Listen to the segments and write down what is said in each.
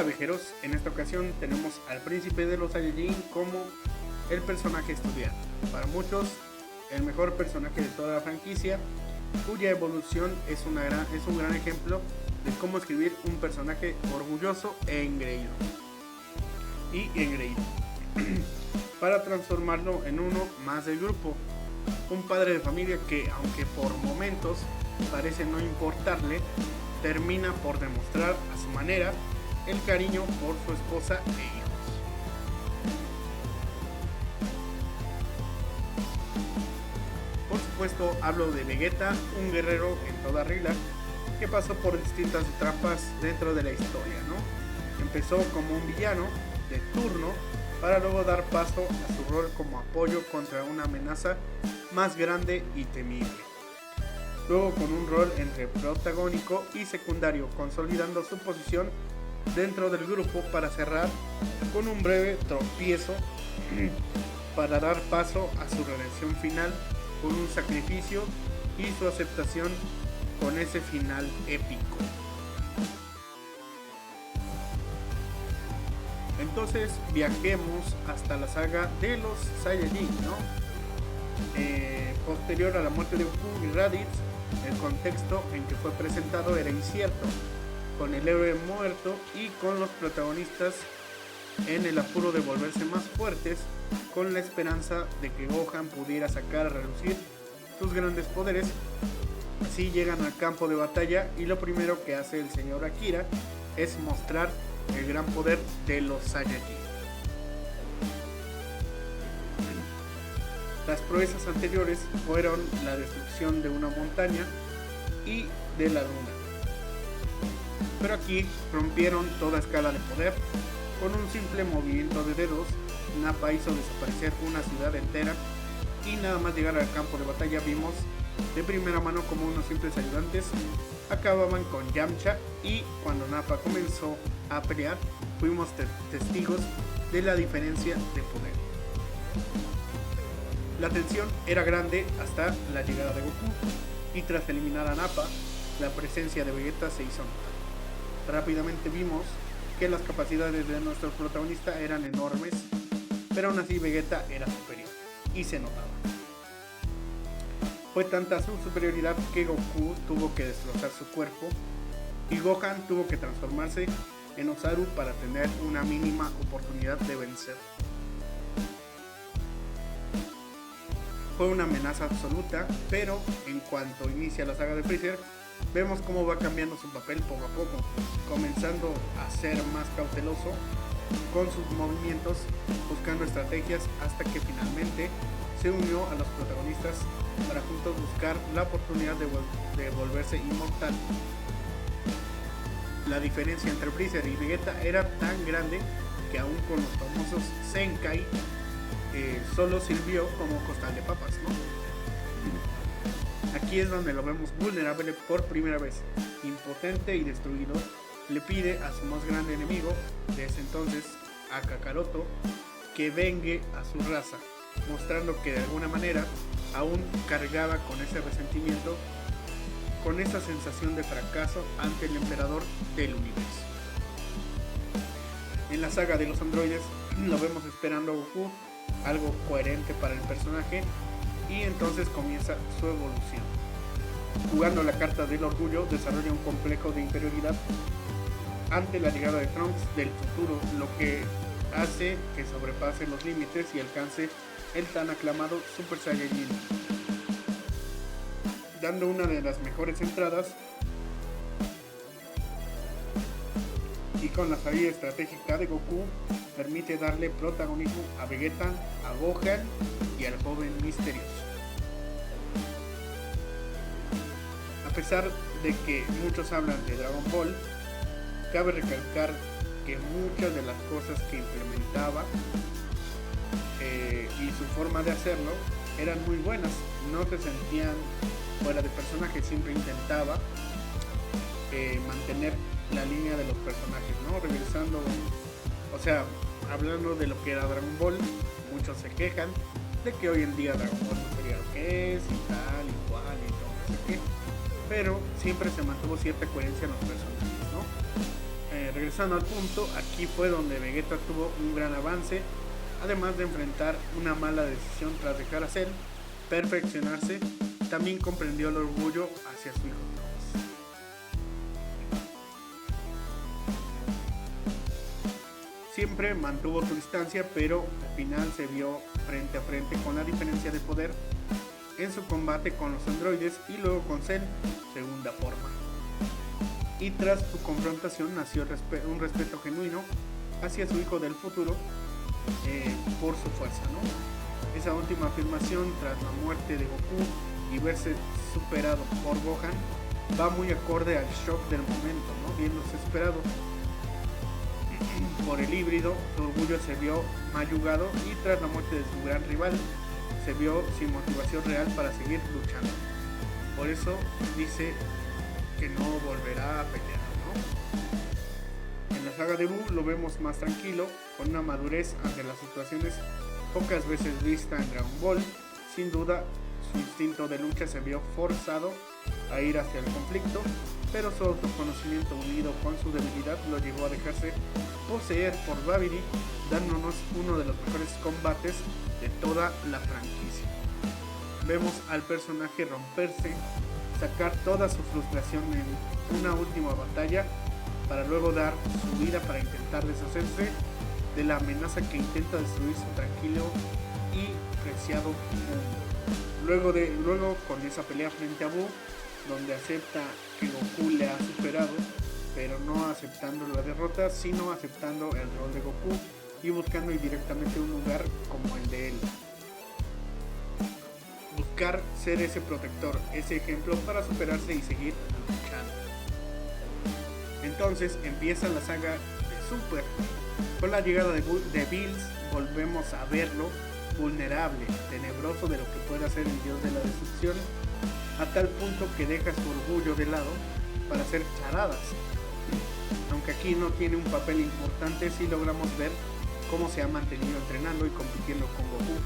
Hola viajeros, en esta ocasión tenemos al príncipe de los Saiyajin como el personaje estudiado. Para muchos, el mejor personaje de toda la franquicia, cuya evolución es un gran ejemplo de cómo escribir un personaje orgulloso e engreído. Para transformarlo en uno más del grupo. Un padre de familia que, aunque por momentos parece no importarle, termina por demostrar a su manera el cariño por su esposa e hijos. Por supuesto, hablo de Vegeta, un guerrero en toda regla que pasó por distintas etapas dentro de la historia, ¿no? Empezó como un villano de turno para luego dar paso a su rol como apoyo contra una amenaza más grande y temible. Luego con un rol entre protagónico y secundario, consolidando su posición dentro del grupo para cerrar con un breve tropiezo para dar paso a su redención final con un sacrificio y su aceptación con ese final épico. Entonces viajemos hasta la saga de los Saiyajin, ¿no? Posterior a la muerte de Goku y Raditz, el contexto en que fue presentado era incierto, con el héroe muerto y con los protagonistas en el apuro de volverse más fuertes, con la esperanza de que Gohan pudiera sacar a relucir sus grandes poderes. Así llegan al campo de batalla y lo primero que hace el señor Akira es mostrar el gran poder de los Saiyajin. Las proezas anteriores fueron la destrucción de una montaña y de la luna. Pero aquí rompieron toda escala de poder. Con un simple movimiento de dedos, Nappa hizo desaparecer una ciudad entera y nada más llegar al campo de batalla vimos de primera mano como unos simples ayudantes acababan con Yamcha, y cuando Nappa comenzó a pelear fuimos testigos de la diferencia de poder. La tensión era grande hasta la llegada de Goku, y tras eliminar a Nappa, la presencia de Vegeta se hizo notar. Rápidamente vimos que las capacidades de nuestro protagonista eran enormes, pero aún así Vegeta era superior, y se notaba. Fue tanta su superioridad que Goku tuvo que destrozar su cuerpo, y Gohan tuvo que transformarse en Osaru para tener una mínima oportunidad de vencer. Fue una amenaza absoluta, pero en cuanto inicia la saga de Freezer, vemos cómo va cambiando su papel poco a poco, comenzando a ser más cauteloso con sus movimientos, buscando estrategias hasta que finalmente se unió a los protagonistas para juntos buscar la oportunidad de volverse inmortal. La diferencia entre Freezer y Vegeta era tan grande que aún con los famosos Zenkai solo sirvió como costal de papas, ¿no? Aquí es donde lo vemos vulnerable por primera vez, impotente y destruido. Le pide a su más grande enemigo de ese entonces, a Kakaroto, que vengue a su raza, mostrando que de alguna manera aún cargaba con ese resentimiento, con esa sensación de fracaso ante el emperador del universo. En la saga de los androides lo vemos esperando a Goku, algo coherente para el personaje, y entonces comienza su evolución. Jugando la carta del orgullo, desarrolla un complejo de inferioridad ante la llegada de Trunks del futuro, lo que hace que sobrepase los límites y alcance el tan aclamado Super Saiyajin, dando una de las mejores entradas, y con la salida estratégica de Goku permite darle protagonismo a Vegeta, a Gohan y al joven misterioso. A pesar de que muchos hablan de Dragon Ball, cabe recalcar que muchas de las cosas que implementaba y su forma de hacerlo eran muy buenas, no se sentían fuera de personaje, siempre intentaba mantener la línea de los personajes, ¿no? Regresando, o sea, hablando de lo que era Dragon Ball, muchos se quejan de que hoy en día Dragon Ball no sería lo que es y tal y cual y todo, no sé qué, pero siempre se mantuvo cierta coherencia en los personajes, ¿no? regresando al punto, aquí fue donde Vegeta tuvo un gran avance, además de enfrentar una mala decisión tras dejar a Cell perfeccionarse, también comprendió el orgullo hacia su hijo. Siempre mantuvo su distancia, pero al final se vio frente a frente con la diferencia de poder en su combate con los androides y luego con Cell, segunda forma. Y tras su confrontación nació un respeto genuino hacia su hijo del futuro por su fuerza, ¿no? Esa última afirmación tras la muerte de Goku y verse superado por Gohan va muy acorde al shock del momento, ¿no? Viéndose esperado por el híbrido, su orgullo se vio mayugado y tras la muerte de su gran rival se vio sin motivación real para seguir luchando. Por eso dice que no volverá a pelear, ¿no? En la saga de Buu lo vemos más tranquilo, con una madurez ante las situaciones pocas veces vista en Dragon Ball. Sin duda, su instinto de lucha se vio forzado a ir hacia el conflicto, pero su autoconocimiento unido con su debilidad lo llevó a dejarse poseer por Babidi, dándonos uno de los mejores combates de toda la franquicia. Vemos al personaje romperse, sacar toda su frustración en una última batalla para luego dar su vida para intentar deshacerse de la amenaza que intenta destruir su tranquilo y preciado mundo. Luego con esa pelea frente a Buu, donde acepta que Goku le ha superado, pero no aceptando la derrota, sino aceptando el rol de Goku y buscando indirectamente un lugar como el de él. Buscar ser ese protector, ese ejemplo para superarse y seguir luchando. Entonces empieza la saga de Super. Con la llegada de Bills volvemos a verlo vulnerable, tenebroso de lo que puede hacer el dios de la destrucción, a tal punto que deja su orgullo de lado para hacer charadas. Aunque aquí no tiene un papel importante, sí logramos ver cómo se ha mantenido entrenando y compitiendo con Goku.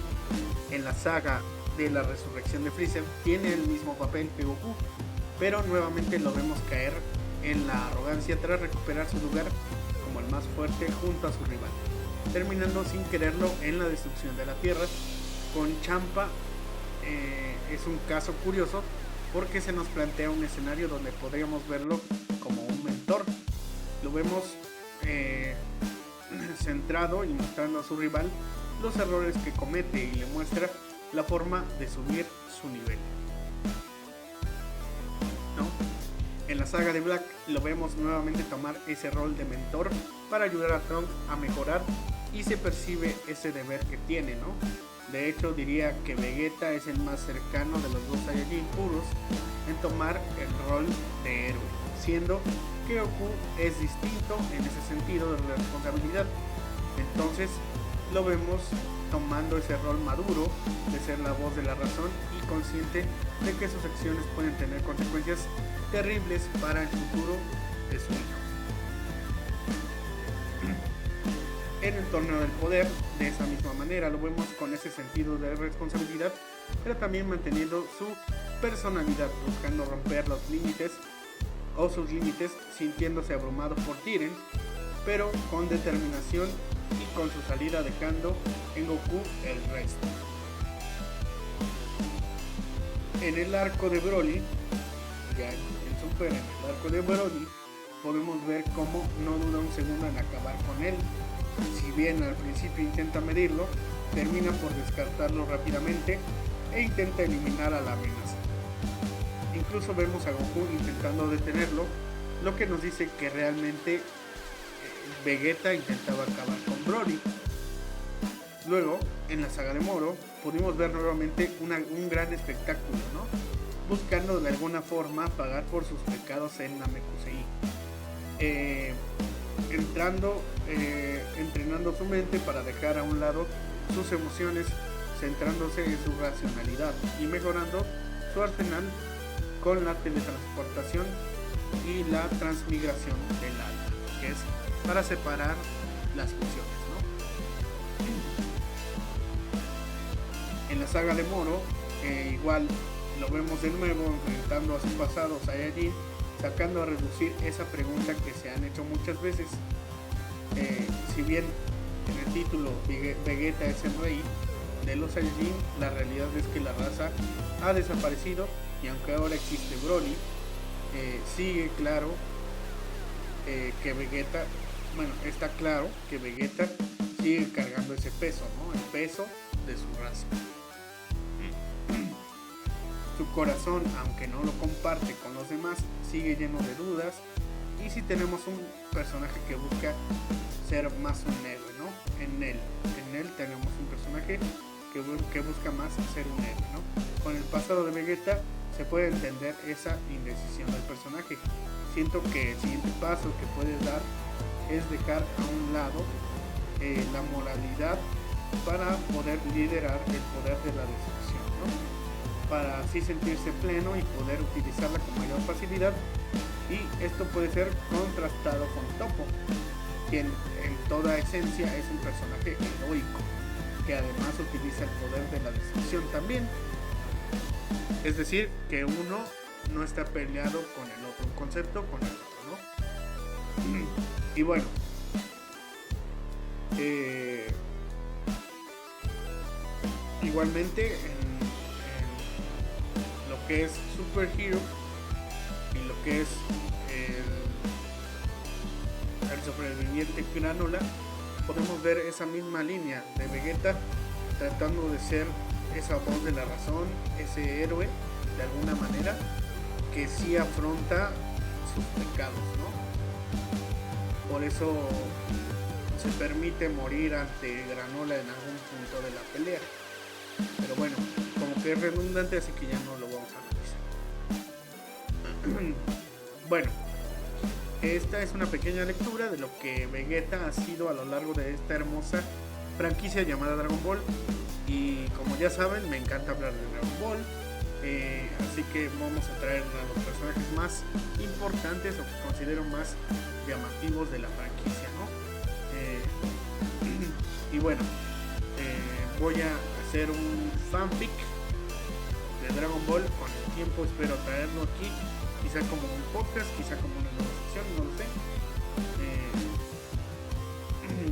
En la saga de la resurrección de Freezer tiene el mismo papel que Goku, pero nuevamente lo vemos caer en la arrogancia tras recuperar su lugar como el más fuerte junto a su rival, terminando sin quererlo en la destrucción de la Tierra. Con Champa es un caso curioso porque se nos plantea un escenario donde podríamos verlo como un mentor. Lo vemos centrado y mostrando a su rival los errores que comete y le muestra la forma de subir su nivel, ¿no? En la saga de Black lo vemos nuevamente tomar ese rol de mentor para ayudar a Trunks a mejorar y se percibe ese deber que tiene, ¿no? De hecho diría que Vegeta es el más cercano de los dos Saiyajin puros en tomar el rol de héroe, siendo que Goku es distinto en ese sentido de responsabilidad. Entonces lo vemos tomando ese rol maduro de ser la voz de la razón y consciente de que sus acciones pueden tener consecuencias terribles para el futuro de su hijo. En el torneo del poder, de esa misma manera, lo vemos con ese sentido de responsabilidad, pero también manteniendo su personalidad, buscando romper los límites o sus límites, sintiéndose abrumado por Jiren, pero con determinación y con su salida dejando en Goku el resto. En el arco de Broly, ya en Super, en el arco de Broly, podemos ver cómo no duda un segundo en acabar con él. Si bien al principio intenta medirlo, termina por descartarlo rápidamente e intenta eliminar a la amenaza. Incluso vemos a Goku intentando detenerlo, lo que nos dice que realmente Vegeta intentaba acabar con Broly. Luego, en la saga de Moro, pudimos ver nuevamente un gran espectáculo, ¿no? Buscando de alguna forma pagar por sus pecados en Namekusei. Entrenando su mente para dejar a un lado sus emociones, centrándose en su racionalidad y mejorando su arsenal con la teletransportación y la transmigración del alma, que es para separar las fusiones, ¿no? En la saga de Moro, igual lo vemos de nuevo enfrentando a su pasado Saiyajin, sacando a reducir esa pregunta que se han hecho muchas veces. Si bien en el título Vegeta es el rey de los Saiyajin, la realidad es que la raza ha desaparecido, y aunque ahora existe Broly, sigue claro que Vegeta, bueno, está claro que Vegeta sigue cargando ese peso, ¿no? El peso de su raza. Su corazón, aunque no lo comparte con los demás, sigue lleno de dudas. Y si tenemos un personaje que busca ser más un héroe, ¿no? En él tenemos un personaje que busca más ser un héroe, ¿no? Con el pasado de Vegeta se puede entender esa indecisión del personaje. Siento que el siguiente paso que puede dar es dejar a un lado la moralidad para poder liderar el poder de la destrucción, ¿no? Para así sentirse pleno y poder utilizarla con mayor facilidad. Y esto puede ser contrastado con Toppo, quien en toda esencia es un personaje heroico, que además utiliza el poder de la destrucción también. Es decir, que uno no está peleado con el otro, un concepto con el otro, ¿no? Y bueno, igualmente en lo que es Super Hero y lo que es el sobreviviente Granola, podemos ver esa misma línea de Vegeta tratando de ser esa voz de la razón, ese héroe de alguna manera que sí afronta sus pecados, ¿no? Por eso se permite morir ante Granola en algún punto de la pelea. Pero bueno, como que es redundante, así que ya no lo vamos a analizar. Bueno, esta es una pequeña lectura de lo que Vegeta ha sido a lo largo de esta hermosa franquicia llamada Dragon Ball. Y como ya saben, me encanta hablar de Dragon Ball. Así que vamos a traer a los personajes más importantes o que considero más llamativos de la franquicia, ¿no? Y bueno, voy a hacer un fanfic de Dragon Ball. Con el tiempo espero traerlo aquí, quizá como un podcast, quizá como una nueva sección, no lo sé.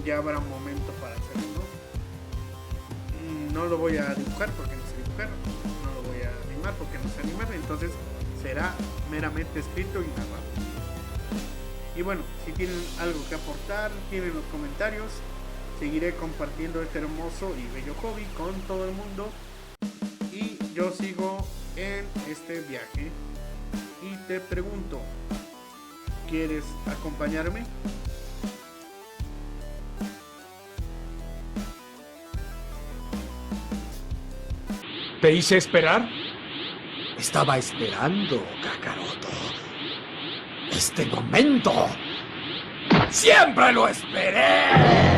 Ya habrá un momento para hacerlo, ¿no? No lo voy a dibujar porque no sé dibujar, no lo voy a animar porque no sé animar, entonces será meramente escrito y narrado. Y bueno, si tienen algo que aportar, tienen los comentarios. Seguiré compartiendo este hermoso y bello hobby con todo el mundo. Y yo sigo en este viaje. Y te pregunto, ¿quieres acompañarme? ¿Te hice esperar? Estaba esperando, Kakaroto. Este momento. ¡Siempre lo esperé!